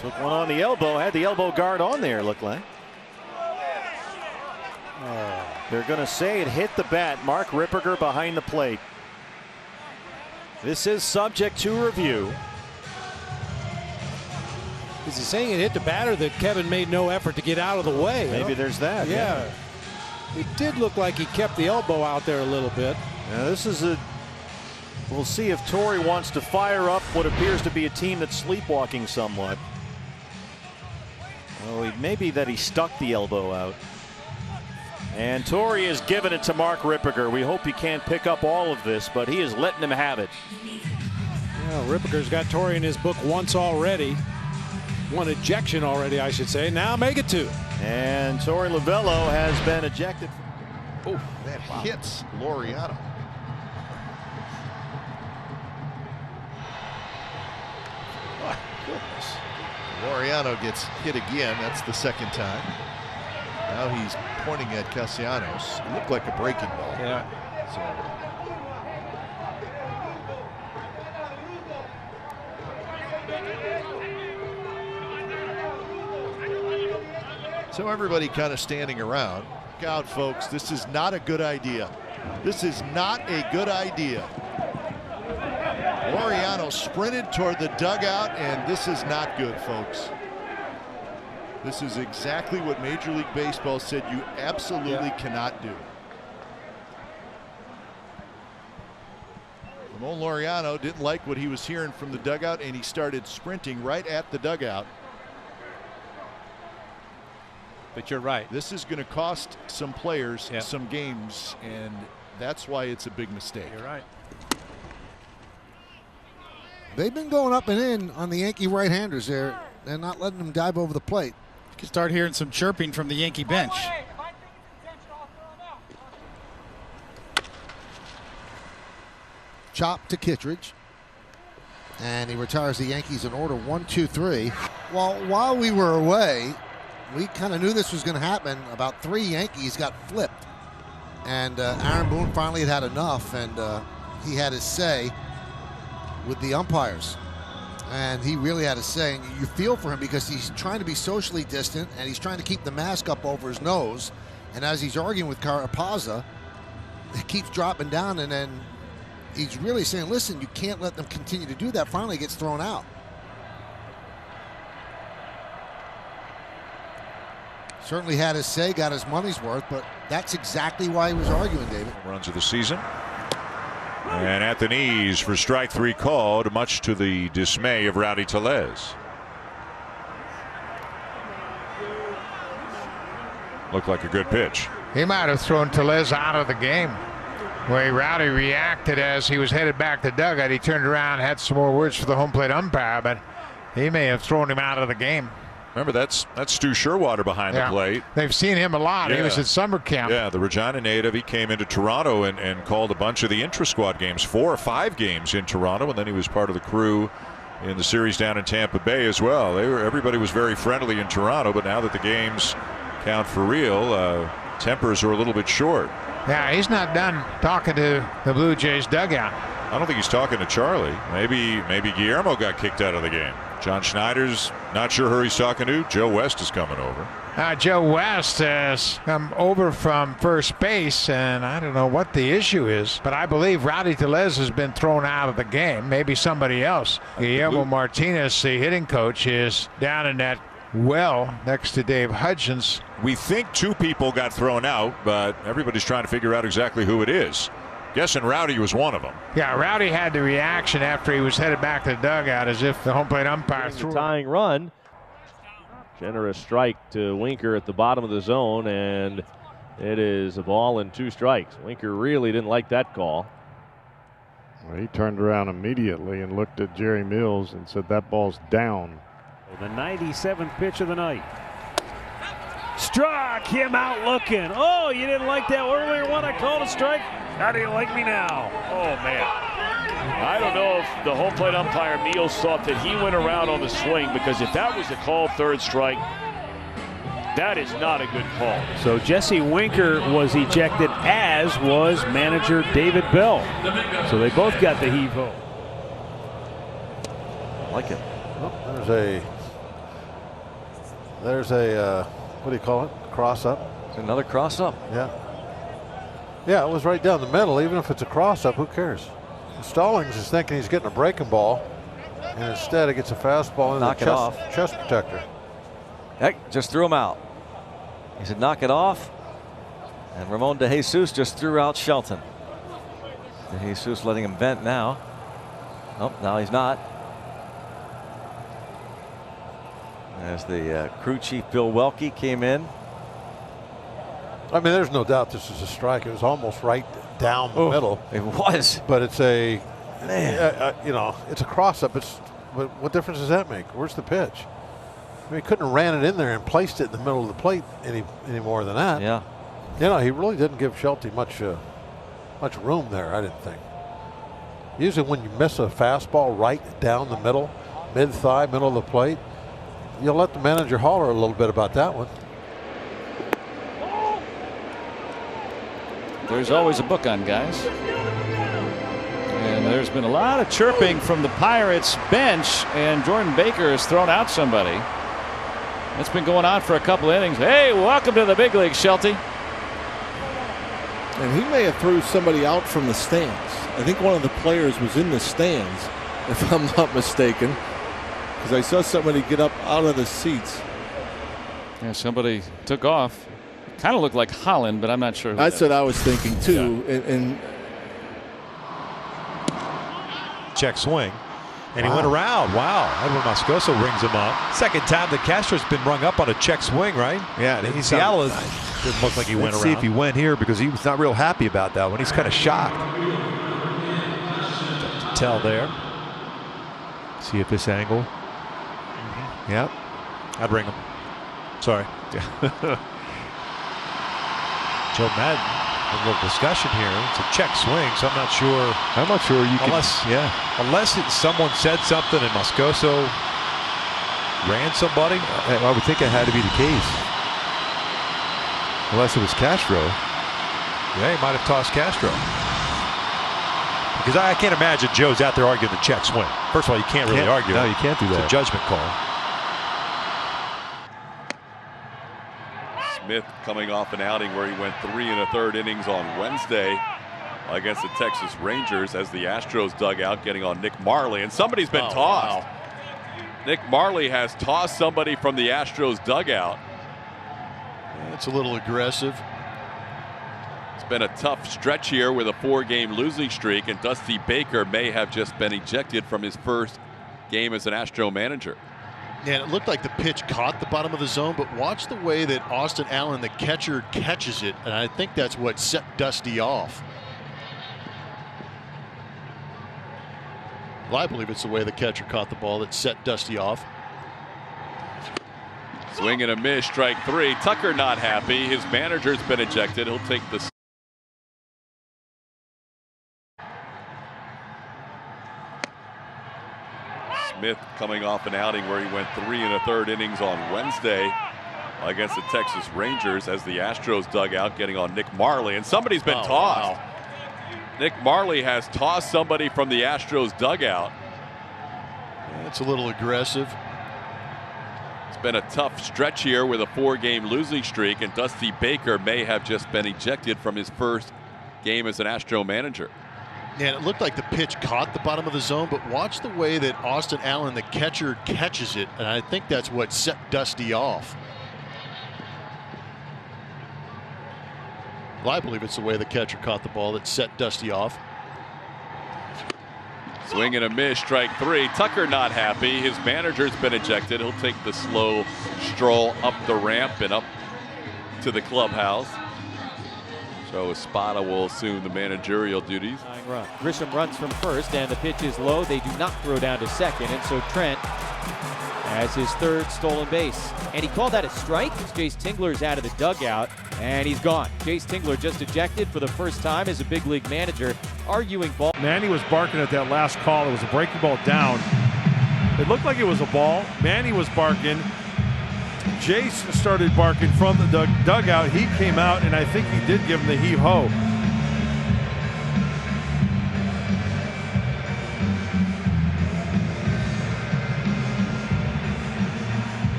Took one on the elbow, had the elbow guard on there, looked like. They're going to say it hit the bat. Mark Ripperger behind the plate. This is subject to review. Is he saying it hit the bat, or that Kevin made no effort to get out of the way? Maybe there's that. Yeah. It did look like he kept the elbow out there a little bit. Now this is a. We'll see if Tory wants to fire up what appears to be a team that's sleepwalking somewhat. Well, maybe that he stuck the elbow out. And Tory has given it to Mark Ripperger. We hope he can't pick up all of this, but he is letting him have it. Yeah, Ripperger's got Tory in his book once already. One ejection already, I should say. Now make it two. And Tory Lovullo has been ejected. Oh, that hits Laureano. My goodness. Laureano gets hit again. That's the second time. Now he's pointing at Castellanos. It looked like a breaking ball. Yeah. So everybody kind of standing around. Look out, folks. This is not a good idea. This is not a good idea. Laureano sprinted toward the dugout, and this is not good, folks. This is exactly what Major League Baseball said you absolutely cannot do. Ramon Laureano didn't like what he was hearing from the dugout, and he started sprinting right at the dugout. But you're right. This is going to cost some players some games, and that's why it's a big mistake. You're right. They've been going up and in on the Yankee right-handers there. They're not letting them dive over the plate. You can start hearing some chirping from the Yankee bench. Chop to Kittredge. And he retires the Yankees in order 1-2-3. While we were away, we kind of knew this was going to happen. About 3 Yankees got flipped. And Aaron Boone finally had enough, and he had his say with the umpires. And he really had a say. And you feel for him because he's trying to be socially distant, and he's trying to keep the mask up over his nose. And as he's arguing with Carapazza, it keeps dropping down, and then he's really saying, listen, you can't let them continue to do that. Finally gets thrown out. Certainly had his say, got his money's worth, but that's exactly why he was arguing, David. Runs of the season. And at the knees for strike 3 called, much to the dismay of Rowdy Tellez. Looked like a good pitch. He might have thrown Tellez out of the game. The way Rowdy reacted as he was headed back to dugout, he turned around, had some more words for the home plate umpire, but he may have thrown him out of the game. Remember, that's Stu Sherwater behind the plate. They've seen him a lot. He was at summer camp. Yeah, the Regina native. He came into Toronto and called a bunch of the intra-squad games, 4 or 5 games in Toronto, and then he was part of the crew in the series down in Tampa Bay as well. Everybody was very friendly in Toronto, but now that the games count for real, tempers are a little bit short. Yeah, he's not done talking to the Blue Jays dugout. I don't think he's talking to Charlie. Maybe Guillermo got kicked out of the game. John Schneider's not sure who he's talking to. Joe West is coming over. Joe West has come over from first base, and I don't know what the issue is, but I believe Rowdy Tellez has been thrown out of the game. Maybe somebody else. Guillermo Martinez, the hitting coach, is down in that well next to Dave Hudgens. We think 2 people got thrown out, but everybody's trying to figure out exactly who it is. Guessing Rowdy was one of them. Yeah, Rowdy had the reaction after he was headed back to the dugout as if the home plate umpire threw the tying run. Generous strike to Winker at the bottom of the zone, and it is a ball and 2 strikes. Winker really didn't like that call. Well, he turned around immediately and looked at Jerry Mills and said that ball's down. The 97th pitch of the night. Struck him out looking. Oh, you didn't like that earlier one I called a strike? How do you like me now? Oh, man. I don't know if the home plate umpire, Mills, thought that he went around on the swing, because if that was a called 3rd strike, that is not a good call. So Jesse Winker was ejected, as was manager David Bell. So they both got the heave-ho. Like it. There's a There's a, what do you call it? Cross up. It's another cross up. Yeah. Yeah, it was right down the middle. Even if it's a cross up, who cares? Stallings is thinking he's getting a breaking ball, and instead it gets a fastball in the chest protector. Heck, just threw him out. He said, knock it off. And Ramon DeJesus just threw out Shelton. DeJesus letting him vent now. Nope, now he's not. As the crew chief Bill Welke came in. I mean, there's no doubt this is a strike. It was almost right down the middle. It was. But it's a, you know, it's a cross up. What difference does that make? Where's the pitch? I mean, he couldn't have ran it in there and placed it in the middle of the plate any more than that. Yeah. You know, he really didn't give Shelton much room there, I didn't think. Usually when you miss a fastball right down the middle, mid-thigh, middle of the plate, you'll let the manager holler a little bit about that one. There's always a book on, guys. And there's been a lot of chirping from the Pirates bench, and Jordan Baker has thrown out somebody. It's been going on for a couple innings. Hey, welcome to the big league, Shelty. And he may have threw somebody out from the stands. I think one of the players was in the stands, if I'm not mistaken, because I saw somebody get up out of the seats. Yeah, somebody took off. Kind of looked like Holland, but I'm not sure. That's what I was thinking too. Yeah. And check swing, and he went around. Wow, Edwin Moscoso rings him up. Second time that Castro's been rung up on a check swing, right? Yeah, in Seattle, it didn't look like he went around. Let's see if he went here, because he was not real happy about that one. He's kind of shocked. Tell there. See if this angle. Yep. I'd ring him. Sorry. Joe Madden, a little discussion here. It's a check swing, so I'm not sure. I'm not sure you can. Unless someone said something and Moscoso ran somebody. I would think it had to be the case. Unless it was Castro. Yeah, he might have tossed Castro. Because I can't imagine Joe's out there arguing the check swing. First of all, you can't really argue. No, you can't do that. It's a judgment call. Smith coming off an outing where he went 3 1/3 innings on Wednesday against the Texas Rangers, as the Astros dugout getting on Nick Marley, and somebody's been tossed. Wow. Nick Marley has tossed somebody from the Astros dugout. That's a little aggressive. It's been a tough stretch here with a 4-game losing streak, and Dusty Baker may have just been ejected from his first game as an Astro manager. And it looked like the pitch caught the bottom of the zone, but watch the way that Austin Allen, the catcher, catches it, and I think that's what set Dusty off. Well, I believe it's the way the catcher caught the ball that set Dusty off. Swing and a miss, strike 3. Tucker not happy. His manager's been ejected. He'll take the. Smith coming off an outing where he went 3 1/3 innings on Wednesday against the Texas Rangers, as the Astros dugout getting on Nick Marley, and somebody's been tossed. Wow. Nick Marley has tossed somebody from the Astros dugout. That's a little aggressive. It's been a tough stretch here with a 4-game losing streak, and Dusty Baker may have just been ejected from his first game as an Astro manager. And it looked like the pitch caught the bottom of the zone, but watch the way that Austin Allen, the catcher, catches it, and I think that's what set Dusty off. Well, I believe it's the way the catcher caught the ball that set Dusty off. Swing and a miss, strike 3. Tucker not happy. His manager's been ejected. He'll take the slow stroll up the ramp and up to the clubhouse. So Espada will assume the managerial duties. Run. Grisham runs from first, and the pitch is low. They do not throw down to second, and so Trent has his 3rd stolen base. And he called that a strike. Jayce Tingler's out of the dugout, and he's gone. Jayce Tingler just ejected for the first time as a big league manager, arguing ball. Manny was barking at that last call. It was a breaking ball down. It looked like it was a ball. Manny was barking. Jayce started barking from the dugout. He came out, and I think he did give him the heave-ho.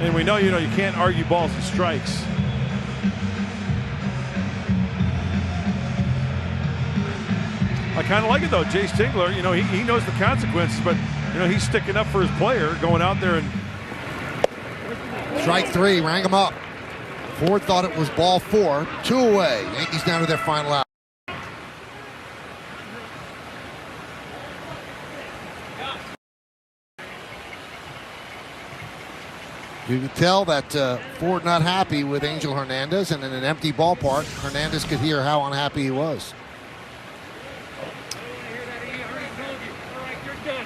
And we know, you can't argue balls and strikes. I kind of like it though. Jayce Tingler, he knows the consequences, but he's sticking up for his player, going out there and. Strike 3, rang him up. Ford thought it was ball 4, 2 away. Yankees down to their final out. You could tell that Ford not happy with Angel Hernandez, and in an empty ballpark, Hernandez could hear how unhappy he was.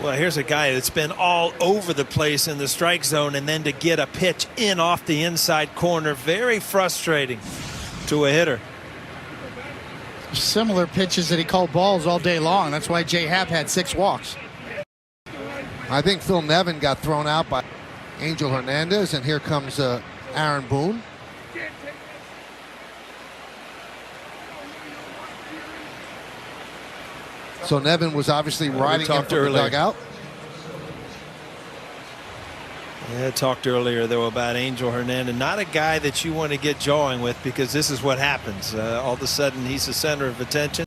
Well, here's a guy that's been all over the place in the strike zone, and then to get a pitch in off the inside corner, very frustrating to a hitter. Similar pitches that he called balls all day long. That's why J. Happ had 6 walks. I think Phil Nevin got thrown out by Angel Hernandez, and here comes Aaron Boone. So Nevin was obviously riding him from the dugout. Yeah, I talked earlier, though, about Angel Hernandez. Not a guy that you want to get jawing with, because this is what happens. All of a sudden, he's the center of attention.